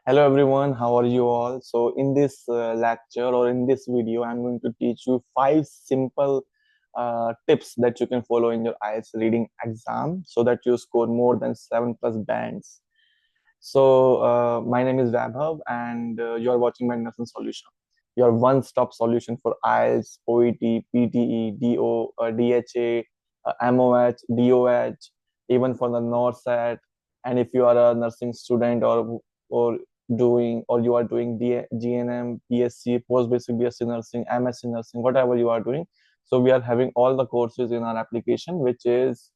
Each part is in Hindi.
Hello everyone, how are you all? So in this lecture or in this video, I'm going to teach you five simple tips that you can follow in your IELTS reading exam so that you score more than 7+ bands. So my name is Vaibhav and you are watching Magnuson Solution, your one-stop solution for IELTS, OET, PTE, DO, DHA, MOH, DOH, even for the NORCET. And if you are a nursing student or you are doing GNM, BSc, post basic BSc nursing, MSc nursing, whatever you are doing. So we are having all the courses in our application, which is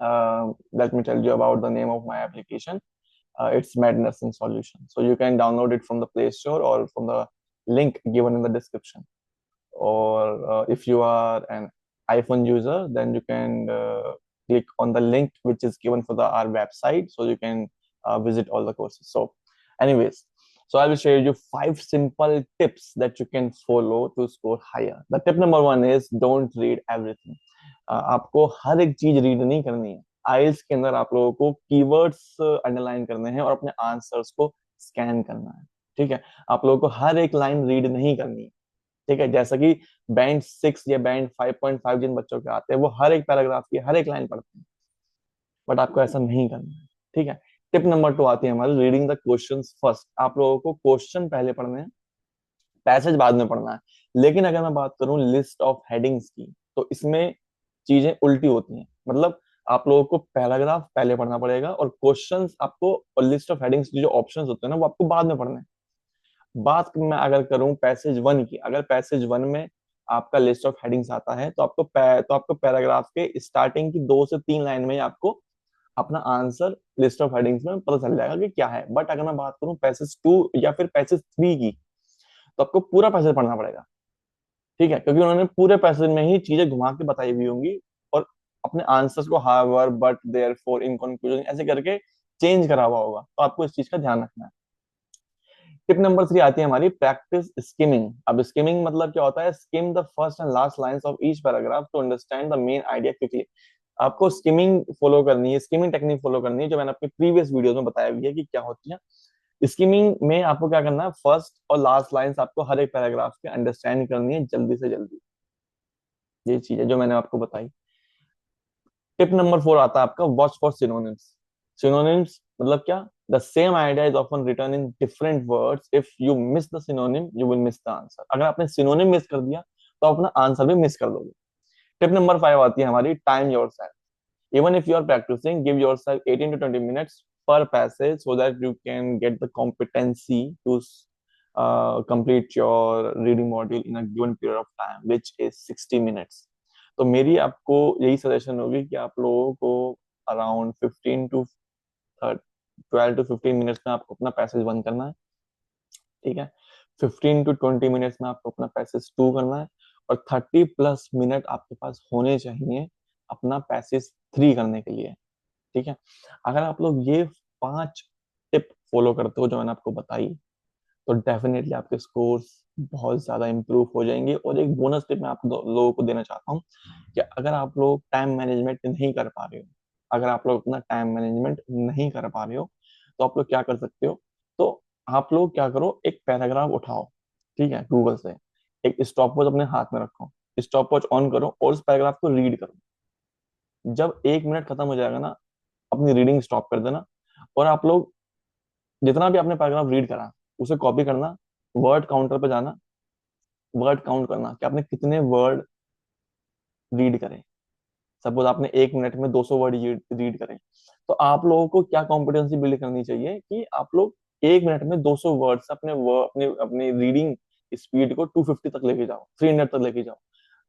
let me tell you about the name of my application. It's Med Nursing Solution. So you can download it from the Play Store or from the link given in the description. Or if you are an iPhone user, then you can click on the link which is given for our website, so you can visit all the courses. So anyways, so I will share you five simple tips that you can follow to score higher. The tip number one is don't read everything. आपको हर एक चीज रीड नहीं करनी है. आइल्स के अंदर आप लोगों को कीवर्ड्स अंडरलाइन करने हैं और अपने आंसर्स को स्कैन करना है. ठीक है, आप लोगों को हर एक लाइन रीड नहीं करनी है. ठीक है, जैसा कि बैंड 6 या बैंड 5.5 जिन बच्चों के आते हैं वो हर एक पैराग्राफ की हर एक लाइन पढ़ते हैं, बट आपको ऐसा नहीं करना है. ठीक है. टिप नंबर 2 आती है हमारी रीडिंग द क्वेश्चंस फर्स्ट. आप लोगों को क्वेश्चन पहले पढ़ने हैं, पैसेज बाद में पढ़ना है. लेकिन अगर मैं बात करूं लिस्ट ऑफ हेडिंग्स की, तो इसमें चीजें उल्टी होती हैं. मतलब आप लोगों को पैराग्राफ पहले पढ़ना पड़ेगा और क्वेश्चंस आपको, और लिस्ट ऑफ हेडिंग्स जो ऑप्शंस होते हैं ना, वो आपको बाद में पढ़ने हैं. बात मैं अगर करूं पैसेज 1 की, अगर पैसेज 1 में आपका लिस्ट ऑफ हेडिंग्स आता है तो आपको पैराग्राफ के स्टार्टिंग की 2 से 3 लाइन में ही आपको अपना आंसर लिस्ट ऑफ हेडिंग्स में पता चल जाएगा कि क्या है. बट अगर मैं बात करूं पैसेज 2 या फिर पैसेज 3 की, तो आपको पूरा पैसेज पढ़ना पड़ेगा. ठीक है, क्योंकि उन्होंने पूरे पैसेज में ही चीजें घुमा के बताई हुई होंगी और अपने आंसर्स को हावर, बट, देयरफॉर, इन कंक्लूजन ऐसे करके चेंज करा हुआ होगा. तो आपको इस चीज का ध्यान रखना है. टिप नंबर 3 आती है हमारी प्रैक्टिस स्किमिंग. अब स्किमिंग मतलब क्या होता है? Skim the first and last lines of each paragraph to understand the main idea quickly. आपको स्किमिंग फॉलो करनी है, स्किमिंग टेक्निक फॉलो करनी है, जो मैंने अपने प्रीवियस वीडियोस में बताया हुई है कि क्या होती है. स्किमिंग में आपको क्या करना है? फर्स्ट और लास्ट लाइंस आपको हर एक पैराग्राफ के अंडरस्टैंड करनी है जल्दी से जल्दी. ये चीज है जो मैंने आपको बताई. टिप नंबर 4 आता है आपका वॉच फॉर सिनोनिम्स. सिनोनिम्स मतलब क्या? The same idea is often return in different words. If you miss the synonym you will miss the answer. अगर आपने सिनोनिम मिस कर दिया तो अपना आंसर भी मिस कर दोगे. टिप नंबर 5 आती है हमारी time yourself. Even if you are practicing, give yourself 18 to 20 minutes per passage so that you can get the competency to complete your reading module in a given period of time, which is 60 minutes. तो मेरी आपको यही सजेशन होगी कि आप लोगों को अराउंड 12 to 15 मिनट्स में आपको अपना पैसेज 1 करना है. ठीक है, 15 to 20 मिनट्स में आपको अपना पैसेज 2 करना है, और 30+ मिनट आपके पास होने चाहिए अपना पैसेज 3 करने के लिए. ठीक है, अगर आप लोग ये 5 टिप फॉलो करते हो जो मैंने आपको बताई, तो डेफिनेटली आपके स्कोर्स बहुत ज्यादा इंप्रूव हो जाएंगे. और एक बोनस टिप मैं आप लोगों को देना चाहता हूँ कि अगर आप लोग टाइम मैनेजमेंट नहीं कर पा रहे हो, अगर आप लोग अपना टाइम मैनेजमेंट नहीं कर पा रहे हो, तो आप लोग क्या कर सकते हो? तो आप लोग क्या करो, एक पैराग्राफ उठाओ. ठीक है, गूगल से एक स्टॉप वॉच अपने हाथ में रखो, स्टॉप वॉच ऑन करो और उस पैराग्राफ को रीड करो. जब 1 मिनट खत्म हो जाएगा ना, अपनी रीडिंग स्टॉप कर देना, और आप लोग जितना भी आपने पैराग्राफ रीड करा उसे कॉपी करना, वर्ड काउंटर पे जाना, वर्ड काउंट करना कि आपने कितने वर्ड रीड करे. सपोज आपने 1 मिनट में 200 वर्ड रीड करे, तो आप लोगों को क्या कॉम्पिटेंसी बिल्ड करनी चाहिए कि आप लोग 1 मिनट में 200 वर्ड से अपने अपने रीडिंग स्पीड को 250 तक लेके जाओ, 300 तक लेके जाओ.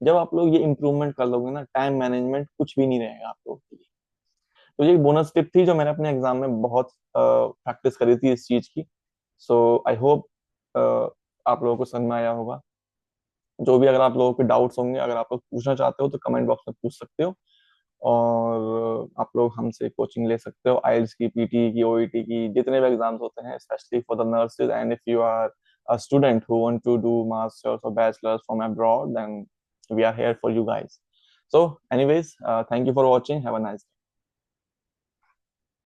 जब आप लोग ये इंप्रूवमेंट कर लोगे ना, टाइम मैनेजमेंट कुछ भी नहीं रहेगा आप लोगों के लिए. तो ये बोनस टिप थी जो मैंने अपने एग्जाम में बहुत प्रैक्टिस करी थी इस चीज की. सो आई होप आप लोगों को समझ में आया होगा. जो भी अगर आप लोगों के डाउट्स होंगे, अगर आप लोग पूछना चाहते हो, तो कमेंट बॉक्स में पूछ सकते हो. और आप लोग हमसे कोचिंग ले सकते हो आइल्स की, पीटी की, ओईटी की, जितने भी एग्जाम्स होते हैं, specially for the nurses. And if you are a student who want to do masters or bachelors from abroad, then we are here for you guys. So anyways, thank you for watching. Have a nice day.